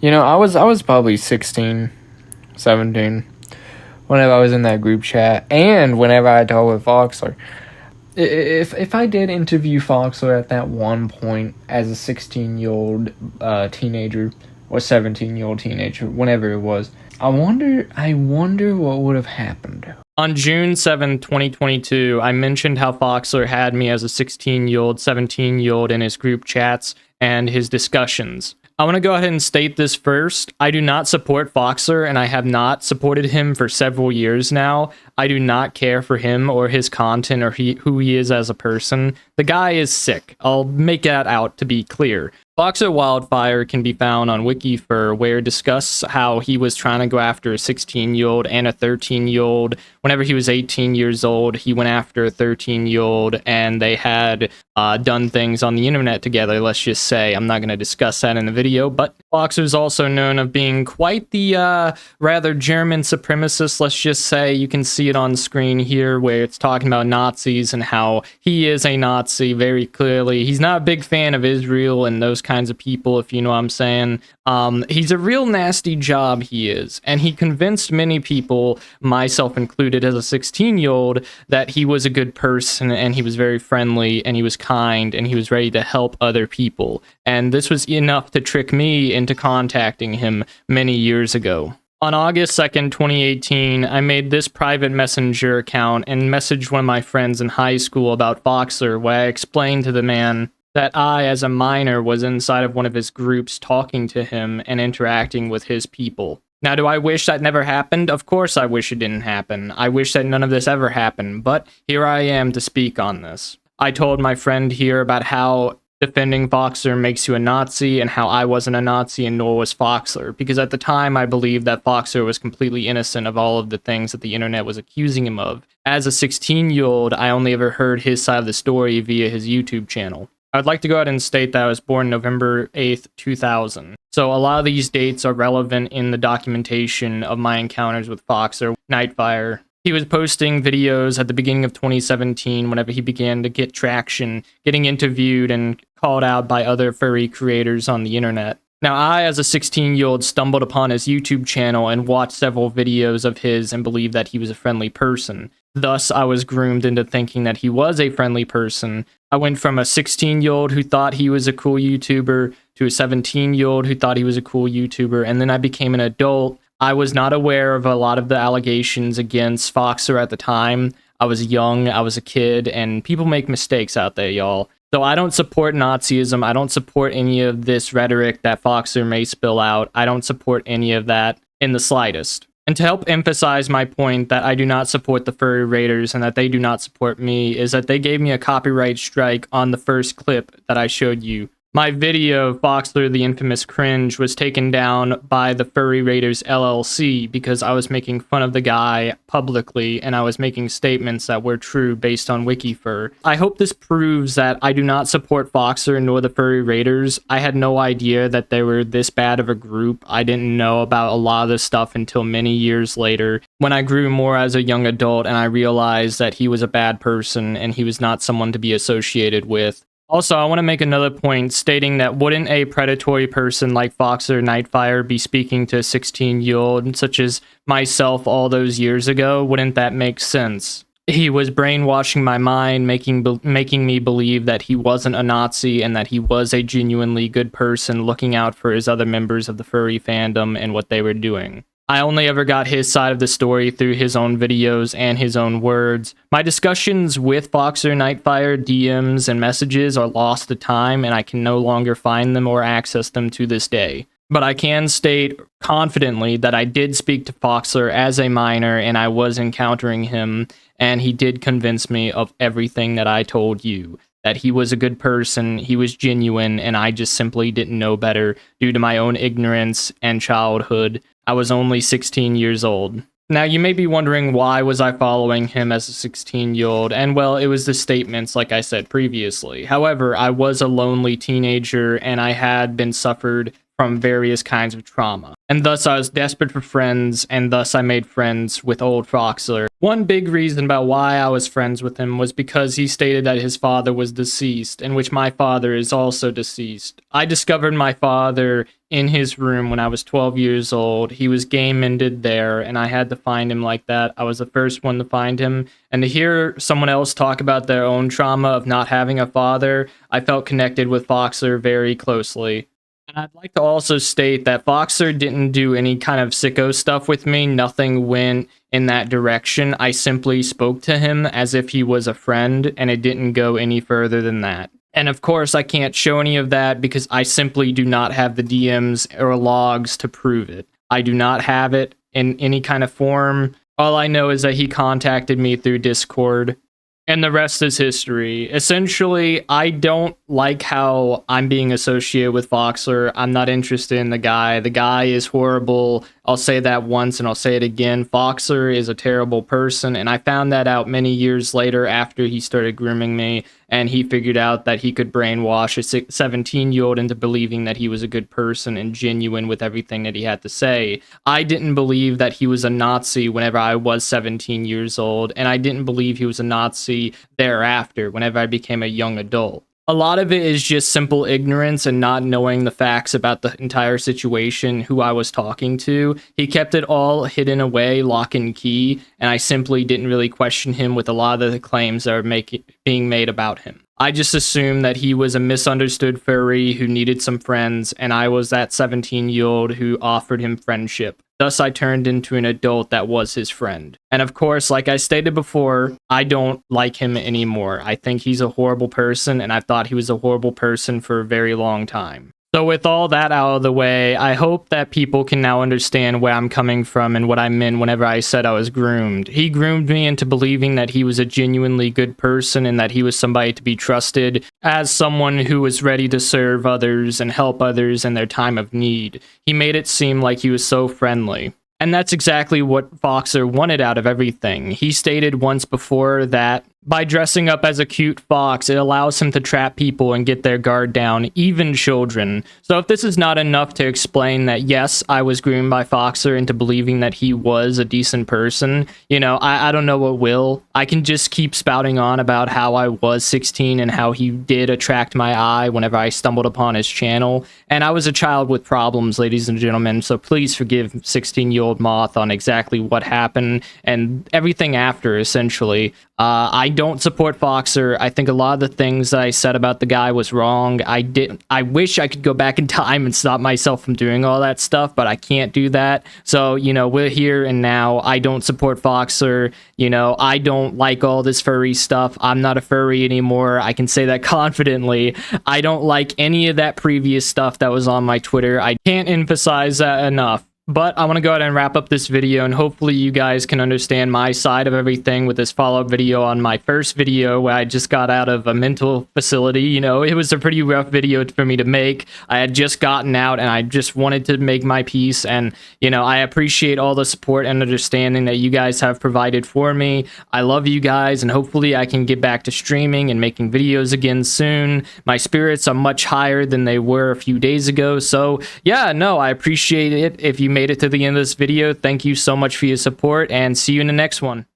I was probably 16, 17 whenever I was in that group chat, and whenever I talked with Foxler. If I did interview Foxler at that one point as a 16-year-old teenager or 17-year-old teenager, whenever it was, I wonder what would have happened. On June 7, 2022, I mentioned how Foxler had me as a 16-year-old, 17-year-old in his group chats and his discussions. I want to go ahead and state this first. I do not support Foxler, and I have not supported him for several years now. I do not care for him or his content or who he is as a person. The guy is sick. I'll make that out to be clear. Foxer Wildfire can be found on Wikifer, where it discusses how he was trying to go after a 16-year-old and a 13-year-old. Whenever he was 18 years old, he went after a 13-year-old, and they had done things on the internet together, let's just say. I'm not going to discuss that in the video, but Foxer is also known of being quite the rather German supremacist, let's just say. You can see it on screen here, where it's talking about Nazis and how he is a Nazi very clearly. He's not a big fan of Israel and those kinds of people, if you know what I'm saying. He's a real nasty job, he is, and he convinced many people, myself included as a 16-year-old, that he was a good person and he was very friendly and he was kind and he was ready to help other people. And this was enough to trick me into contacting him many years ago. On August 2nd, 2018, I made this private messenger account and messaged one of my friends in high school about Foxler, where I explained to the man that I, as a minor, was inside of one of his groups talking to him and interacting with his people. Now, do I wish that never happened? Of course I wish it didn't happen. I wish that none of this ever happened, but here I am to speak on this. I told my friend here about how defending Foxler makes you a Nazi and how I wasn't a Nazi and nor was Foxler, because at the time I believed that Foxler was completely innocent of all of the things that the internet was accusing him of. As a 16-year-old, I only ever heard his side of the story via his YouTube channel. I'd like to go ahead and state that I was born November 8th, 2000. So a lot of these dates are relevant in the documentation of my encounters with Foxer Nightfire. He was posting videos at the beginning of 2017 whenever he began to get traction, getting interviewed and called out by other furry creators on the internet. Now, I, as a 16-year-old, stumbled upon his YouTube channel and watched several videos of his and believed that he was a friendly person. Thus, I was groomed into thinking that he was a friendly person. I went from a 16-year-old who thought he was a cool YouTuber to a 17-year-old who thought he was a cool YouTuber, and then I became an adult. I was not aware of a lot of the allegations against Foxer at the time. I was young, I was a kid, and people make mistakes out there, y'all. So I don't support Nazism. I don't support any of this rhetoric that Foxer may spill out. I don't support any of that in the slightest. And to help emphasize my point that I do not support the furry raiders and that they do not support me, is that they gave me a copyright strike on the first clip that I showed you. My video, Foxler the Infamous Cringe, was taken down by the Furry Raiders LLC because I was making fun of the guy publicly and I was making statements that were true based on Wikifur. I hope this proves that I do not support Foxer nor the Furry Raiders. I had no idea that they were this bad of a group. I didn't know about a lot of this stuff until many years later, when I grew more as a young adult and I realized that he was a bad person and he was not someone to be associated with. Also, I want to make another point stating that wouldn't a predatory person like Foxer Nightfire be speaking to a 16-year-old such as myself all those years ago? Wouldn't that make sense? He was brainwashing my mind, making me believe that he wasn't a Nazi and that he was a genuinely good person looking out for his other members of the furry fandom and what they were doing. I only ever got his side of the story through his own videos and his own words. My discussions with Foxer Nightfire DMs and messages are lost to time, and I can no longer find them or access them to this day. But I can state confidently that I did speak to Foxler as a minor, and I was encountering him, and he did convince me of everything that I told you. That he was a good person, he was genuine, and I just simply didn't know better due to my own ignorance and childhood. I was only 16 years old. Now, you may be wondering why was I following him as a 16-year-old, and well, it was the statements like I said previously. However, I was a lonely teenager, and I had been suffered from various kinds of trauma. And thus I was desperate for friends, and thus I made friends with old Foxler. One big reason about why I was friends with him was because he stated that his father was deceased, in which my father is also deceased. I discovered my father in his room when I was 12 years old. He was game ended there, and I had to find him like that. I was the first one to find him. And to hear someone else talk about their own trauma of not having a father, I felt connected with Foxler very closely. And I'd like to also state that Foxer didn't do any kind of sicko stuff with me. Nothing went in that direction. I simply spoke to him as if he was a friend, and it didn't go any further than that. And of course, I can't show any of that because I simply do not have the DMs or logs to prove it. I do not have it in any kind of form. All I know is that he contacted me through Discord. And the rest is history. Essentially, I don't like how I'm being associated with Foxler. I'm not interested in the guy. The guy is horrible. I'll say that once and I'll say it again. Foxler is a terrible person, and I found that out many years later after he started grooming me, and he figured out that he could brainwash a 17-year-old into believing that he was a good person and genuine with everything that he had to say. I didn't believe that he was a Nazi whenever I was 17 years old, and I didn't believe he was a Nazi thereafter whenever I became a young adult. A lot of it is just simple ignorance and not knowing the facts about the entire situation, who I was talking to. He kept it all hidden away, lock and key, and I simply didn't really question him with a lot of the claims that are being made about him. I just assumed that he was a misunderstood furry who needed some friends, and I was that 17-year-old who offered him friendship. Thus, I turned into an adult that was his friend. And of course, like I stated before, I don't like him anymore. I think he's a horrible person, and I thought he was a horrible person for a very long time. So with all that out of the way, I hope that people can now understand where I'm coming from and what I meant whenever I said I was groomed. He groomed me into believing that he was a genuinely good person and that he was somebody to be trusted as someone who was ready to serve others and help others in their time of need. He made it seem like he was so friendly. And that's exactly what Foxer wanted out of everything. He stated once before that by dressing up as a cute fox, it allows him to trap people and get their guard down, even children. So if this is not enough to explain that, yes, I was groomed by Foxer into believing that he was a decent person, you know, I don't know what will. I can just keep spouting on about how I was 16 and how he did attract my eye whenever I stumbled upon his channel. And I was a child with problems, ladies and gentlemen, so please forgive 16-year-old Moth on exactly what happened and everything after, essentially. I don't support Foxer. I think a lot of the things that I said about the guy was wrong. I wish I could go back in time and stop myself from doing all that stuff, but I can't do that. So, you know, we're here and now. I don't support Foxer. You know, I don't like all this furry stuff. I'm not a furry anymore. I can say that confidently. I don't like any of that previous stuff that was on my Twitter. I can't emphasize that enough. But I want to go ahead and wrap up this video, and hopefully you guys can understand my side of everything with this follow-up video on my first video where I just got out of a mental facility. You know, it was a pretty rough video for me to make. I had just gotten out and I just wanted to make my peace, and, you know, I appreciate all the support and understanding that you guys have provided for me. I love you guys, and hopefully I can get back to streaming and making videos again soon. My spirits are much higher than they were a few days ago, so yeah, no, I appreciate it. If you made it to the end of this video, thank you so much for your support, and see you in the next one.